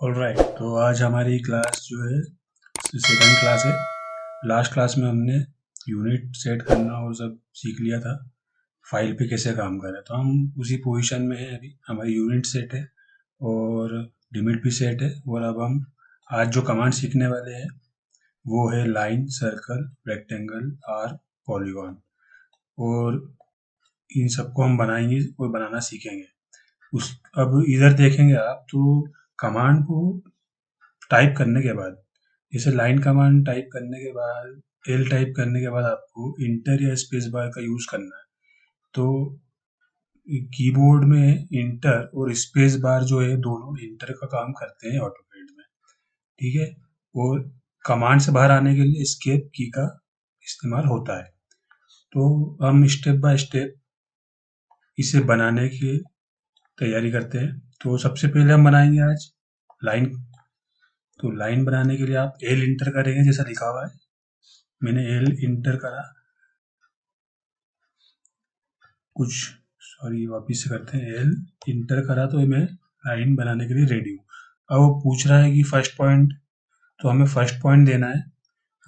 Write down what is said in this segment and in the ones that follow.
Alright, तो आज हमारी क्लास जो है सेकंड क्लास है। लास्ट क्लास में हमने यूनिट सेट करना और सब सीख लिया था, फाइल पे कैसे काम करें। तो हम उसी पोजीशन में हैं अभी। हमारी यूनिट सेट है और लिमिट भी सेट है। और अब हम आज जो कमांड सीखने वाले हैं वो है line, circle, rectangle, arc, polygon. और इन सबको हम बनाएंगे और बनाना सीखेंगे। उस अब इधर देखेंगे आप तो कमांड को टाइप करने के बाद, जैसे लाइन कमांड टाइप करने के बाद, एल टाइप करने के बाद आपको इंटर या स्पेस बार का यूज करना है। तो कीबोर्ड में इंटर और स्पेस बार जो है दोनों इंटर का काम करते हैं ऑटोकैड में, ठीक है। और कमांड से बाहर आने के लिए एस्केप की का इस्तेमाल होता है। तो हम स्टेप बाय स्टेप इसे बनाने की तैयारी करते हैं। तो सबसे पहले हम बनाएंगे आज लाइन। तो लाइन बनाने के लिए आप एल इंटर करेंगे जैसा लिखा हुआ है। मैंने एल इंटर करा, कुछ सॉरी वापिस से करते हैं। एल इंटर करा तो मैं लाइन बनाने के लिए रेडी हूँ। अब वो पूछ रहा है कि फर्स्ट पॉइंट, तो हमें फर्स्ट पॉइंट देना है,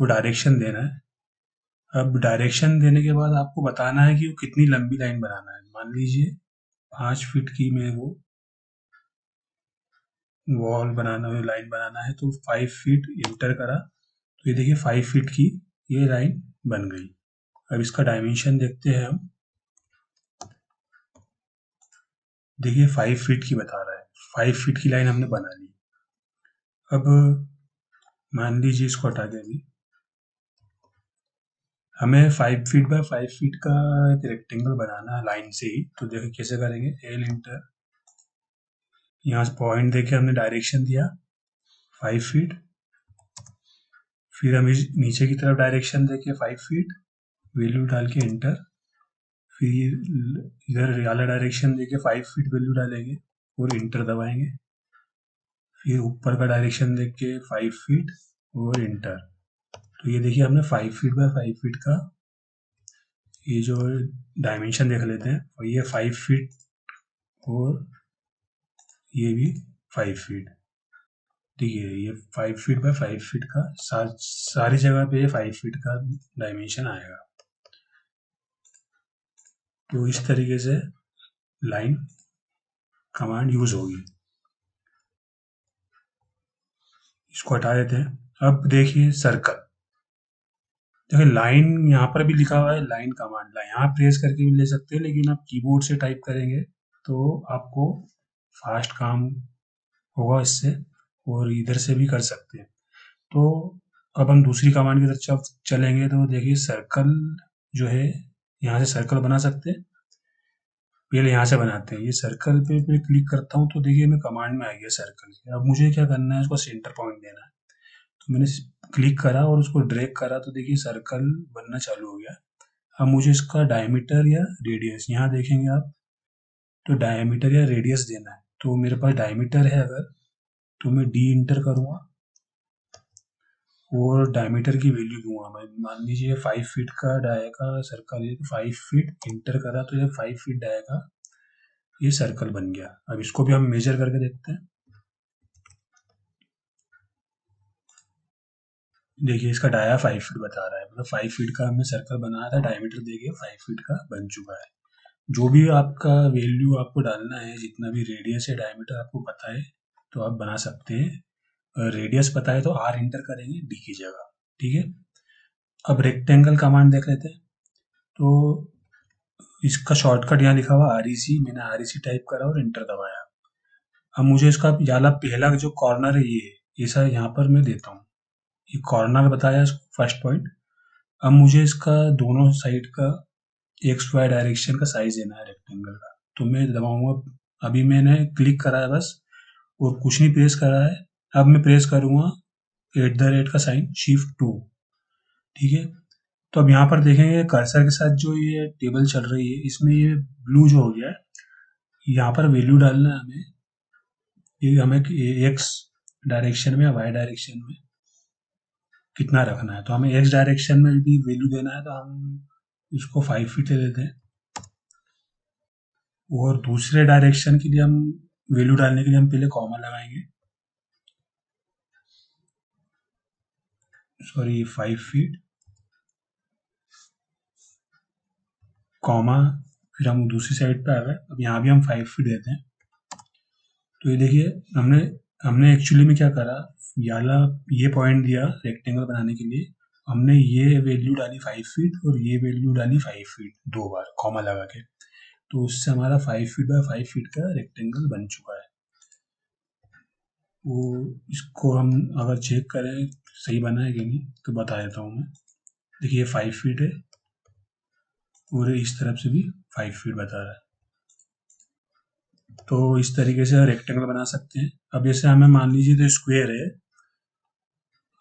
वो डायरेक्शन देना है। अब डायरेक्शन देने के बाद आपको बताना है कि वो कितनी लंबी लाइन बनाना है। मान लीजिए 5 फीट की मैं वो वॉल बनाना है, लाइन बनाना है, तो 5 फीट इंटर करा तो ये देखिए 5 फीट की ये लाइन बन गई। अब इसका डायमेंशन देखते हैं हम। देखिए 5 फीट की बता रहा है, 5 फीट की लाइन हमने बना ली। अब मान लीजिए इसको हटा दें। अभी हमें 5 फीट बाय 5 फीट का एक रेक्टेंगल बनाना है लाइन से ही। तो देखिए कैसे करेंगे। एल इंटर, यहाँ से पॉइंट देके हमने डायरेक्शन दिया 5 फीट। फिर हम इस नीचे की तरफ डायरेक्शन देके 5 फीट, वैल्यू डाल के इंटर। फिर इधर वाला डायरेक्शन देके 5 फीट वैल्यू डालेंगे और इंटर दबाएंगे। फिर ऊपर का डायरेक्शन देख के 5 फीट और इंटर। तो ये देखिए हमने 5 फीट बाय 5 फीट का ये जो डायमेंशन देख लेते हैं। और ये 5 फीट और ये भी 5 फीट। देखिए ये 5 फीट बाय 5 फीट का सारी जगह पे ये 5 फीट का डायमेंशन आएगा। तो इस तरीके से लाइन कमांड यूज होगी। इसको हटा देते हैं। अब देखिए सर्कल। देखिए लाइन यहाँ पर भी लिखा हुआ है लाइन कमांड, यहाँ प्रेस करके भी ले सकते हैं, लेकिन आप कीबोर्ड से टाइप करेंगे तो आपको फास्ट काम होगा इससे, और इधर से भी कर सकते हैं। तो अब हम दूसरी कमांड की तरफ चलेंगे। तो देखिए सर्कल जो है, यहाँ से सर्कल बना सकते हैं। पहले यहाँ से बनाते हैं। ये सर्कल पे क्लिक करता हूँ तो देखिए मैं कमांड में आ गया सर्कल। अब मुझे क्या करना है, उसको सेंटर पॉइंट देना है। तो मैंने क्लिक करा और उसको ड्रैग करा तो देखिए सर्कल बनना चालू हो गया। अब मुझे इसका डायमीटर या रेडियस, यहाँ देखेंगे आप तो डायमीटर या रेडियस देना है। तो मेरे पास डायमीटर है अगर, तो मैं डी इंटर करूँगा और डायमीटर की वैल्यू दूंगा। मैं मान लीजिए 5 फीट का डाया का सर्कल है, तो 5 फीट इंटर करा तो ये 5 फीट डाया का ये सर्कल बन गया। अब इसको भी हम मेजर करके देखते हैं। देखिए इसका डाया 5 फीट बता रहा है, मतलब 5 फीट का हमने सर्कल बनाया था, डायमीटर देखिए 5 फीट का बन चुका है। जो भी आपका वैल्यू आपको डालना है, जितना भी रेडियस या डायमीटर आपको पता है तो आप बना सकते हैं। रेडियस पता है तो आर इंटर करेंगे डी की जगह, ठीक है। अब रेक्टेंगल कमांड देख लेते हैं। तो इसका शॉर्टकट यहाँ लिखा हुआ आर ई सी, मैंने आर ई सी टाइप करा और इंटर दबाया। अब मुझे इसका याला पहला जो कॉर्नर है ये ऐसा यहाँ पर मैं देता हूँ। ये कॉर्नर बताया इसको फर्स्ट पॉइंट। अब मुझे इसका दोनों साइड का एक्स वाई डायरेक्शन का साइज देना है रेक्टेंगल का। तो मैं दबाऊंगा। अभी मैंने क्लिक करा है बस और कुछ नहीं प्रेस करा है। अब मैं प्रेस करूंगा @ का साइन Shift 2, ठीक है। तो अब यहाँ पर देखेंगे कर्सर के साथ जो ये टेबल चल रही है इसमें ये ब्लू जो हो गया है, यहाँ पर वैल्यू डालना है हमें। ये हमें एक्स डायरेक्शन में या वाई डायरेक्शन में कितना रखना है। तो हमें एक्स डायरेक्शन में भी वैल्यू देना है, तो हम इसको 5 फीट दे देते हैं। और दूसरे डायरेक्शन के लिए हम वैल्यू डालने के लिए हम पहले कॉमा लगाएंगे। सॉरी 5 फीट कॉमा, फिर हम दूसरी साइड पे आ गए। अब यहाँ भी हम 5 फीट देते हैं। तो ये देखिए हमने हमने एक्चुअली में क्या करा, याला ये पॉइंट दिया रेक्टेंगल बनाने के लिए, हमने ये वैल्यू डाली 5 फीट और ये वैल्यू डाली 5 फीट 2 बार कॉमा लगा के। तो उससे हमारा 5 फीट बाय 5 फीट का रेक्टेंगल बन चुका है। वो इसको हम अगर चेक करें सही बना है कि नहीं तो बता देता हूँ मैं। देखिए 5 फीट है और इस तरफ से भी 5 फीट बता रहा है। तो इस तरीके से रेक्टेंगल बना सकते हैं। अब जैसे हमें मान लीजिए तो स्क्वायर है,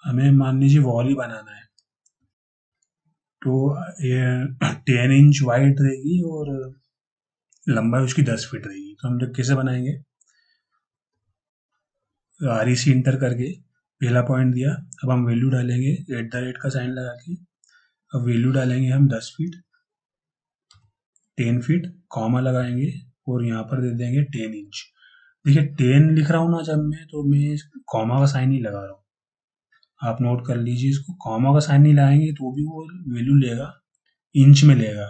हमें मान लीजिए वॉल ही बनाना है, तो ये 10 इंच वाइड रहेगी और लंबाई उसकी 10 फीट रहेगी। तो हम लोग कैसे बनाएंगे, REC इंटर करके पहला पॉइंट दिया, अब हम वैल्यू डालेंगे @ का साइन लगा के। अब वैल्यू डालेंगे हम 10 फीट 10 फीट कॉमा लगाएंगे और यहाँ पर दे देंगे 10 इंच। देखिए 10 लिख रहा हूँ ना जब मैं, तो मैं कॉमा का साइन नहीं लगा रहा हूँ, आप नोट कर लीजिए इसको। कॉमा का साइन नहीं लगाएंगे तो भी वो वैल्यू लेगा, इंच में लेगा,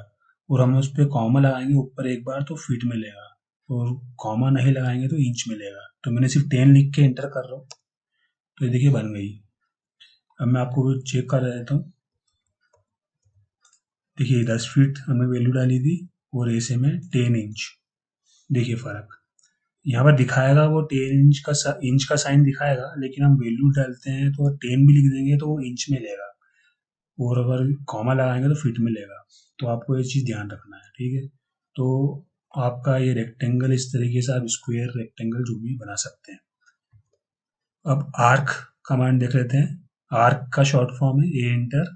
और हम उस पर कॉमा लगाएंगे ऊपर एक बार तो फीट में लेगा, और कॉमा नहीं लगाएंगे तो इंच में लेगा। तो मैंने सिर्फ 10 लिख के एंटर कर रहा हूँ, तो ये देखिए बन गई। अब मैं आपको चेक कर देता हूँ। देखिए 10 फीट हमने वैल्यू डाली थी और ऐसे में 10 इंच, देखिए फ़र्क यहाँ पर दिखाएगा, वो 10 इंच का साइन दिखाएगा, लेकिन हम वैल्यू डालते हैं तो 10 भी लिख देंगे तो वो इंच में लेगा, और अगर कॉमा लगाएंगे तो फीट में लेगा। तो आपको ये चीज़ ध्यान रखना है, ठीक है। तो आपका ये रेक्टेंगल इस तरीके से आप स्क्वायर रेक्टेंगल जो भी बना सकते हैं। अब आर्क कमांड देख लेते हैं। आर्क का शॉर्ट फॉर्म है ए एंटर।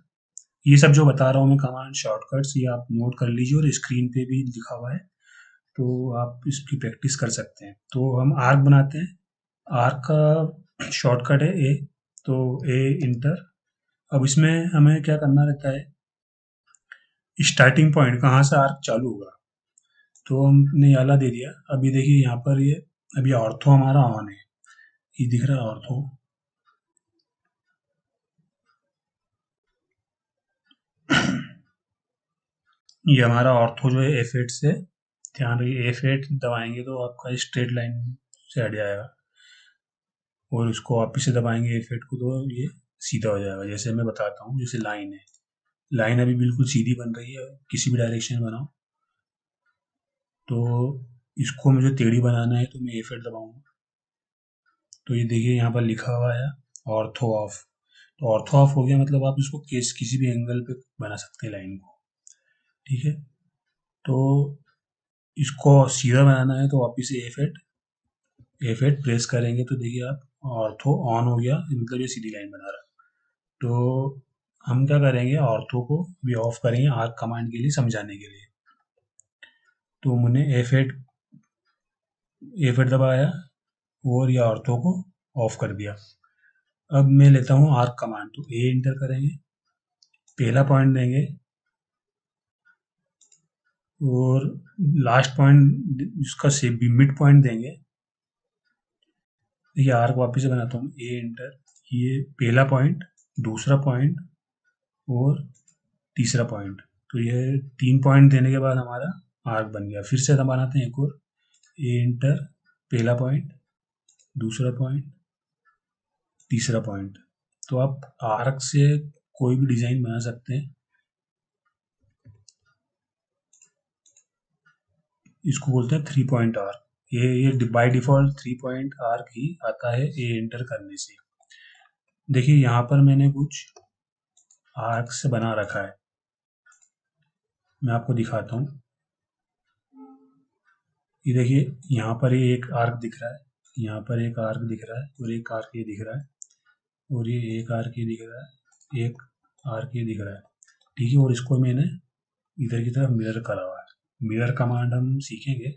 ये सब जो बता रहा हूँ मैं कमांड शॉर्टकट्स, ये आप नोट कर लीजिए और स्क्रीन पे भी लिखा हुआ है, तो आप इसकी प्रैक्टिस कर सकते हैं। तो हम आर्क बनाते हैं, आर्क का शॉर्टकट है ए, तो ए इंटर। अब इसमें हमें क्या करना रहता है, स्टार्टिंग पॉइंट कहाँ से आर्क चालू होगा, तो हमने याला दे दिया। अभी देखिए यहाँ पर ये अभी ऑर्थो हमारा ऑन है, ये दिख रहा है ऑर्थो। ये हमारा ऑर्थो जो है F8 से, ध्यान रखिए F8 दबाएंगे तो आपका स्ट्रेट लाइन से हट जाएगा, और इसको वापिस से दबाएंगे F8 को तो ये सीधा हो जाएगा। जैसे मैं बताता हूँ, जैसे लाइन है, लाइन अभी बिल्कुल सीधी बन रही है, किसी भी डायरेक्शन में बनाओ। तो इसको मुझे टेढ़ी बनाना है तो मैं F8 दबाऊंगा, तो ये देखिए यहाँ पर लिखा हुआ है ऑर्थो ऑफ। तो ऑर्थो ऑफ हो गया, मतलब आप इसको किसी भी एंगल पे बना सकते हैं लाइन को, ठीक है। तो इसको सीधा बनाना है तो वापिस से F8 प्रेस करेंगे तो देखिए आप ऑर्थो ऑन हो गया, मतलब ये सीधी लाइन बना रहा है। तो हम क्या करेंगे, ऑर्थो को भी ऑफ करेंगे आर्क कमांड के लिए समझाने के लिए। तो मैंने F8 दबाया और ये ऑर्थो को ऑफ कर दिया। अब मैं लेता हूँ आर्क कमांड, तो ए इंटर करेंगे, पहला पॉइंट देंगे और लास्ट पॉइंट जिसका से भी मिड पॉइंट देंगे। देखिए आर्क वापिस से बनाता हूँ, ए इंटर, ये पहला पॉइंट, दूसरा पॉइंट और तीसरा पॉइंट। तो ये 3 पॉइंट देने के बाद हमारा आर्क बन गया। फिर से बनाते हैं एक और, ए इंटर, पहला पॉइंट, दूसरा पॉइंट, तीसरा पॉइंट। तो आप आर्क से कोई भी डिजाइन बना सकते हैं। इसको बोलते हैं 3 पॉइंट आर्क। ये बाय डिफॉल्ट 3 पॉइंट आर्क ही आता है ए एंटर करने से। देखिए यहाँ पर मैंने कुछ आर्क से बना रखा है, मैं आपको दिखाता हूँ। ये देखिए यहाँ पर ये एक आर्क दिख रहा है, यहाँ पर एक आर्क दिख रहा है, और एक आर्क ये दिख रहा है, और ये एक आर्क ये दिख रहा है, एक आर्क ये दिख रहा है, ठीक है। और इसको मैंने इधर की तरफ मिरर करा हुआ है। मिरर कमांड हम सीखेंगे।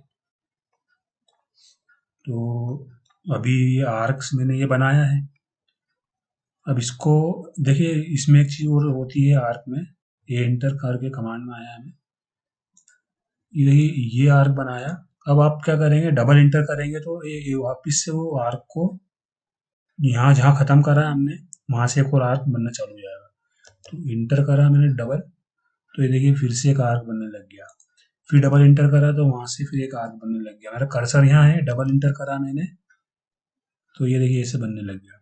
तो अभी ये आर्क्स मैंने ये बनाया है। अब इसको देखिए, इसमें एक चीज़ और होती है आर्क में, ये एंटर करके कमांड में आया हमें, ये देखिए ये आर्क बनाया। अब आप क्या करेंगे, डबल एंटर करेंगे तो ये वापिस से वो आर्क को यहाँ जहाँ खत्म करा है हमने, वहाँ से एक और आर्क बनना चालू हो जाएगा। तो इंटर करा मैंने डबल, तो ये देखिए फिर से एक आर्क बनने लग गया। फिर डबल इंटर करा तो वहां से फिर एक आर्क बनने लग गया। मेरा कर्सर यहाँ है, डबल इंटर करा मैंने तो ये देखिए ऐसे बनने लग गया।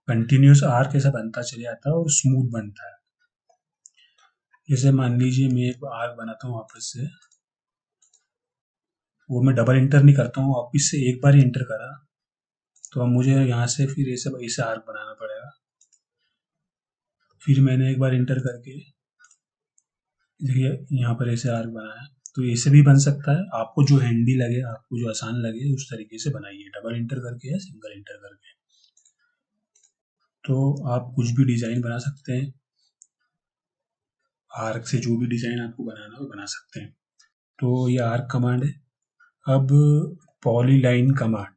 कंटिन्यूस आर्क ऐसा बनता चले जाता है और स्मूथ बनता है। जैसे मान लीजिए मैं एक आर्क बनाता हूँ वापस से, वो मैं डबल इंटर नहीं करता हूँ, वापस से एक बार ही इंटर करा, तो अब मुझे यहाँ से फिर ऐसे आर्क बनाना पड़ेगा। फिर मैंने एक बार इंटर करके देखिए यहाँ पर ऐसे आर्क बनाया, तो ऐसे भी बन सकता है। आपको जो हैंडी लगे, आपको जो आसान लगे उस तरीके से बनाइए, डबल इंटर करके या सिंगल इंटर करके। तो आप कुछ भी डिजाइन बना सकते हैं, आर्क से जो भी डिजाइन आपको बनाना हो बना सकते हैं। तो ये आर्क कमांड है। अब polyline command,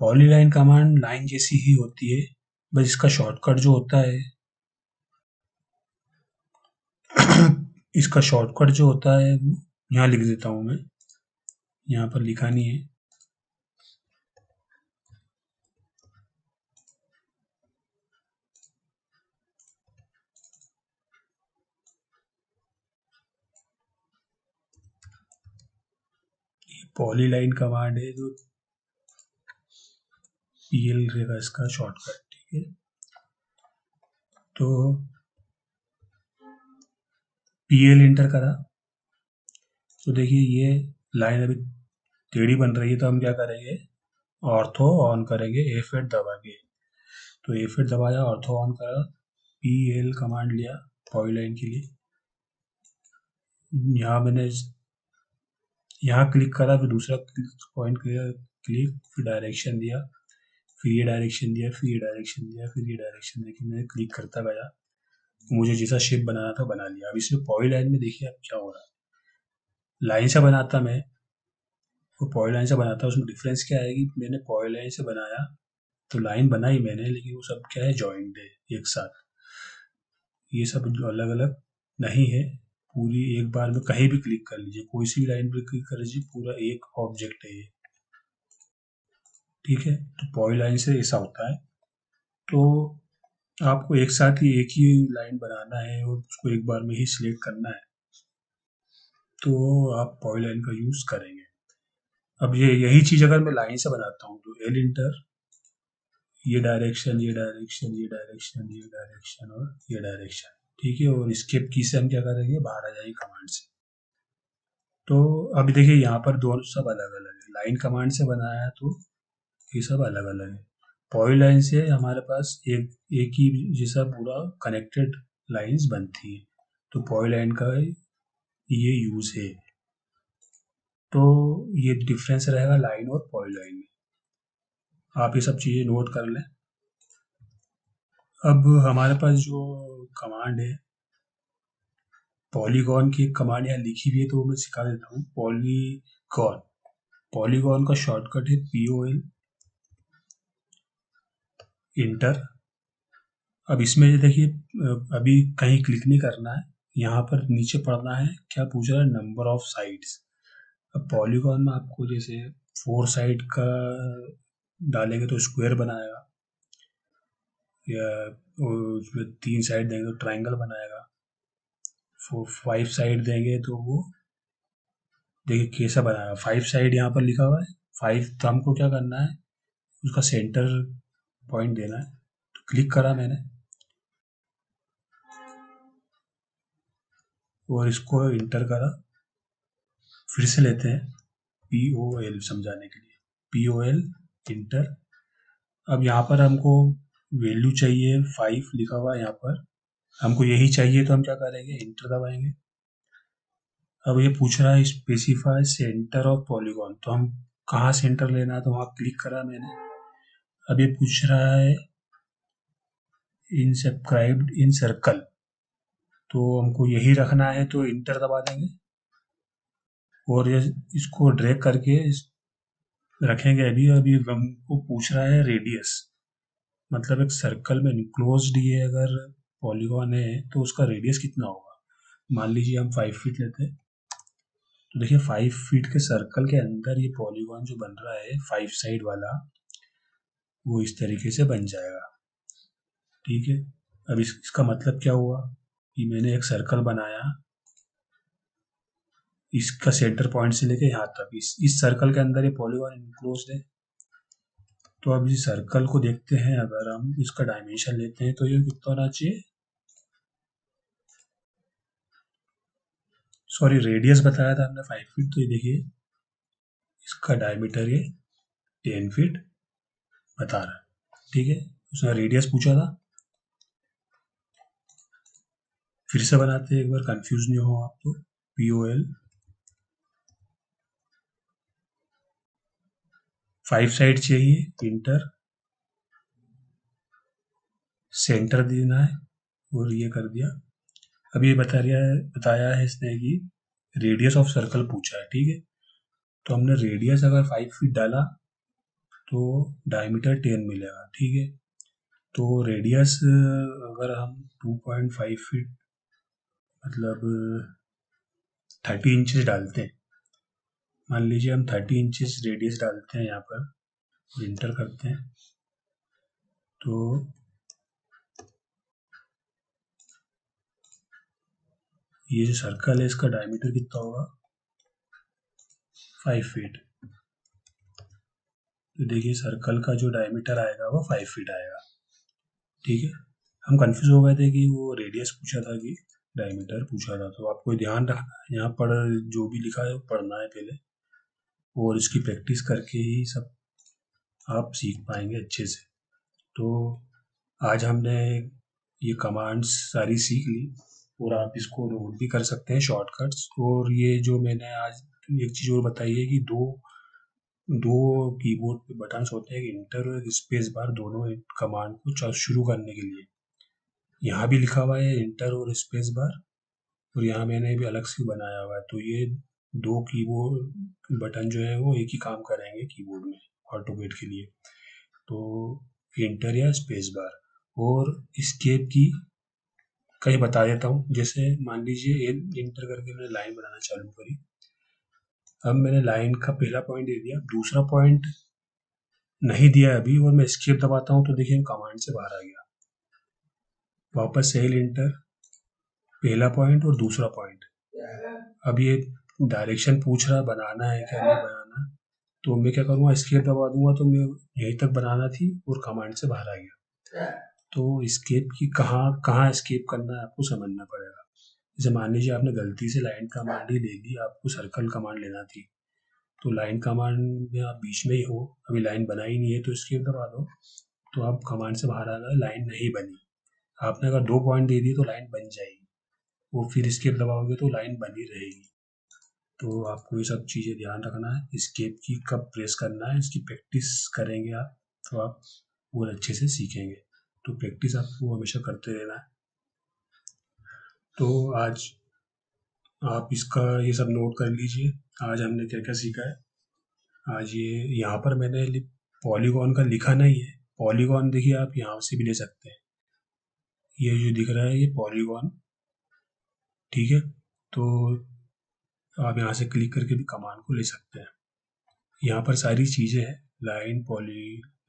polyline command line जैसी ही होती है, बस इसका शॉर्टकट जो होता है इसका शॉर्टकट जो होता है वो यहाँ लिख देता हूँ मैं, यहाँ पर लिखा नहीं है। पॉलीलाइन कमांड है जो पीएल रहेगा इसका शॉर्टकट, ठीक है। तो पीएल इंटर करा तो देखिए ये लाइन अभी टेढ़ी बन रही है, तो हम क्या करेंगे, ऑर्थो ऑन करेंगे F8 दबा के। तो F8 दबाया, ऑर्थो ऑन करा, पीएल कमांड लिया पॉलीलाइन के लिए। यहाँ मैंने यहाँ क्लिक करा, फिर दूसरा पॉइंट किया क्लिक, फिर डायरेक्शन दिया, फिर ये डायरेक्शन दिया, फिर ये डायरेक्शन दिया, फिर ये डायरेक्शन देके मैंने क्लिक करता गया, मुझे जैसा शेप बनाना था बना लिया। अब इसमें पॉलीलाइन में देखिए अब क्या हो रहा है, लाइन से बनाता मैं, वो पॉलीलाइन से बनाता, उसमें डिफरेंस क्या है कि मैंने पॉलीलाइन से बनाया तो लाइन बनाई मैंने, लेकिन वो सब क्या है, जॉइंट है एक साथ। ये सब अलग अलग नहीं है। पूरी एक बार में कहीं भी क्लिक कर लीजिए, कोई सी भी लाइन पर क्लिक कर लीजिए, पूरा एक ऑब्जेक्ट है ये, ठीक है। तो पॉलीलाइन से ऐसा होता है। तो आपको एक साथ ही एक ही लाइन बनाना है और उसको एक बार में ही सिलेक्ट करना है, तो आप पॉलीलाइन का यूज करेंगे। अब ये यही चीज अगर मैं लाइन से बनाता हूँ तो एल इंटर, ये डायरेक्शन, ये डायरेक्शन, ये डायरेक्शन, ये डायरेक्शन और ये डायरेक्शन, ठीक है। और स्केप की से हम क्या करेंगे, बाहर आ जाएंगे कमांड से। तो अभी देखिए यहाँ पर दोनों सब अलग अलग है, लाइन कमांड से बनाया तो ये सब अलग अलग है। पॉलीलाइन से हमारे पास एक एक ही जैसा पूरा कनेक्टेड लाइंस बनती है, तो पॉलीलाइन का ये यूज है। तो ये डिफरेंस रहेगा लाइन और पॉलीलाइन में, आप ये सब चीजें नोट कर लें। अब हमारे पास जो कमांड है, पॉलीगॉन की एक कमांड यहाँ लिखी हुई है, तो वो मैं सिखा देता हूँ। पॉलीगॉन, पॉलीगॉन का शॉर्टकट है POL इंटर। अब इसमें ये देखिए अभी कहीं क्लिक नहीं करना है, यहाँ पर नीचे पढ़ना है, क्या पूछ रहा है, नंबर ऑफ साइड्स। अब पॉलीगॉन में आपको जैसे 4 साइड का डालेंगे तो स्क्वायर बनाएगा, या उसमें 3 साइड देंगे तो ट्राइंगल बनाएगा, 5 साइड देंगे तो वो देखिए कैसा बनाएगा। 5 साइड यहाँ पर लिखा हुआ है 5, तो हमको क्या करना है, उसका सेंटर पॉइंट देना है। तो क्लिक करा मैंने और इसको इंटर करा, फिर से लेते हैं POL समझाने के लिए, POL इंटर। अब यहाँ पर हमको वैल्यू चाहिए 5 लिखा हुआ है यहाँ पर, हमको यही चाहिए, तो हम क्या करेंगे, इंटर दबाएंगे। अब ये पूछ रहा है स्पेसिफाई सेंटर ऑफ पॉलीगॉन, तो हम कहाँ सेंटर लेना है, तो वहाँ क्लिक करा मैंने। अब ये पूछ रहा है इनस्क्राइब्ड इन सर्कल, तो हमको यही रखना है, तो इंटर दबा देंगे और ये इसको ड्रैग करके रखेंगे। अभी अभी हमको पूछ रहा है रेडियस, मतलब एक सर्कल में इनक्लोज्ड ये अगर पॉलीगॉन है तो उसका रेडियस कितना होगा। मान लीजिए हम 5 फीट लेते हैं, तो देखिए 5 फीट के सर्कल के अंदर ये पॉलीगॉन जो बन रहा है 5 साइड वाला, वो इस तरीके से बन जाएगा, ठीक है। अब इसका मतलब क्या हुआ, कि मैंने एक सर्कल बनाया, इसका सेंटर पॉइंट से लेके यहाँ तक, इस सर्कल के अंदर ये पॉलीगॉन इनक्लोज्ड है। तो अब इस सर्कल को देखते हैं, अगर हम इसका डायमेंशन लेते हैं तो ये कितना होना चाहिए, सॉरी रेडियस बताया था हमने 5 फीट, तो ये देखिए इसका डायमीटर ये 10 फीट बता रहा है, ठीक है। उसने रेडियस पूछा था, फिर से बनाते हैं एक बार, कंफ्यूज नहीं हो आप। तो POL 5 साइड चाहिए, इंटर सेंटर देना है, और ये कर दिया। अब ये बताया है इसने कि रेडियस ऑफ सर्कल पूछा है, ठीक है। तो हमने रेडियस अगर 5 फीट डाला तो डायमीटर 10 मिलेगा, ठीक है। तो रेडियस अगर हम 2.5 फीट मतलब 30 इंचेस डालते हैं, मान लीजिए हम 30 इंचेस रेडियस डालते हैं यहाँ पर और इंटर करते हैं, तो ये जो सर्कल है इसका डायमीटर कितना होगा, 5 फीट। तो देखिए सर्कल का जो डायमीटर आएगा वो 5 फीट आएगा, ठीक है। हम कंफ्यूज हो गए थे कि वो रेडियस पूछा था कि डायमीटर पूछा था, तो आपको ध्यान रखना है यहाँ पर जो भी लिखा है पढ़ना है पहले, और इसकी प्रैक्टिस करके ही सब आप सीख पाएंगे अच्छे से। तो आज हमने ये कमांड्स सारी सीख ली, और आप इसको नोट भी कर सकते हैं शॉर्टकट्स। और ये जो मैंने आज एक चीज़ और बताई है कि दो कीबोर्ड पे बटन्स होते हैं, एक इंटर और एक स्पेस बार, दोनों कमांड को शुरू करने के लिए। यहाँ भी लिखा हुआ है इंटर और स्पेस बार, और यहाँ मैंने भी अलग से बनाया हुआ है। तो ये दो कीबोर्ड बटन जो है वो एक ही काम करेंगे कीबोर्ड में ऑटोकेट के लिए। तो इंटर या स्पेस बार, और स्केप की कहीं बता देता हूँ। जैसे मान लीजिए इंटर करके मैंने लाइन बनाना चालू करी, अब मैंने लाइन का पहला पॉइंट दे दिया, दूसरा पॉइंट नहीं दिया अभी, और मैं एस्केप दबाता हूँ तो देखिए कमांड से बाहर आ गया। वापस सेल इंटर, पहला पॉइंट और दूसरा पॉइंट। अब ये डायरेक्शन पूछ रहा बनाना है क्या नहीं बनाना, तो मैं क्या करूँगा, एस्केप दबा दूंगा तो मैं यहीं तक बनाना थी और कमांड से बाहर आ गया। तो एस्केप की कहाँ एस्केप करना है आपको समझना पड़ेगा। जैसे मान लीजिए आपने गलती से लाइन कमांड ही ले ली, आपको सर्कल कमांड लेना थी, तो लाइन कमांड में आप बीच में ही हो, अभी लाइन बना ही नहीं है, तो एस्केप दबा दो, तो आप कमांड से बाहर आ गए, लाइन नहीं बनी। आपने अगर 2 पॉइंट दे दिए तो लाइन बन जाएगी, वो फिर एस्केप दबाओगे तो लाइन बनी रहेगी। तो आपको ये सब चीज़ें ध्यान रखना है, एस्केप की कब प्रेस करना है, इसकी प्रैक्टिस करेंगे आप तो आप और अच्छे से सीखेंगे। तो प्रैक्टिस आपको हमेशा करते रहना है। तो आज आप इसका ये सब नोट कर लीजिए, आज हमने क्या क्या सीखा है। आज ये यहाँ पर मैंने पॉलीगॉन का लिखा नहीं है, पॉलीगॉन देखिए आप यहाँ से भी ले सकते हैं, ये जो दिख रहा है ये पॉलीगॉन, ठीक है। तो आप यहाँ से क्लिक करके भी कमांड को ले सकते हैं। यहाँ पर सारी चीज़ें हैं, line,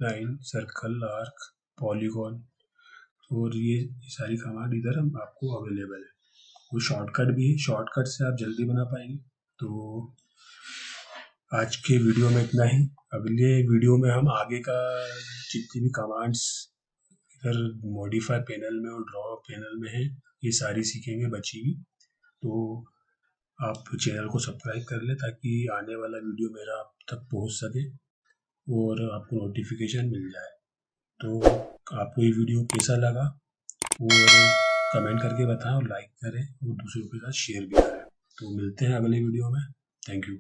line, circle, arc, polygon, और ये सारी कमांड इधर हम आपको अवेलेबल है। वो शॉर्टकट भी है, शॉर्टकट से आप जल्दी बना पाएंगे। तो आज के वीडियो में इतना ही। अगले वीडियो में हम आगे का जितनी भी कमांड्स इधर मॉडिफाई पैनल में और ड्रॉ पैनल में है, ये सारी सीखेंगे बची हुई। तो आप चैनल को सब्सक्राइब कर लें ताकि आने वाला वीडियो मेरा आप तक पहुंच सके और आपको नोटिफिकेशन मिल जाए। तो आपको ये वीडियो कैसा लगा और कमेंट करके बताएं, और लाइक करें और दूसरों के साथ शेयर भी करें। तो मिलते हैं अगले वीडियो में। Thank you.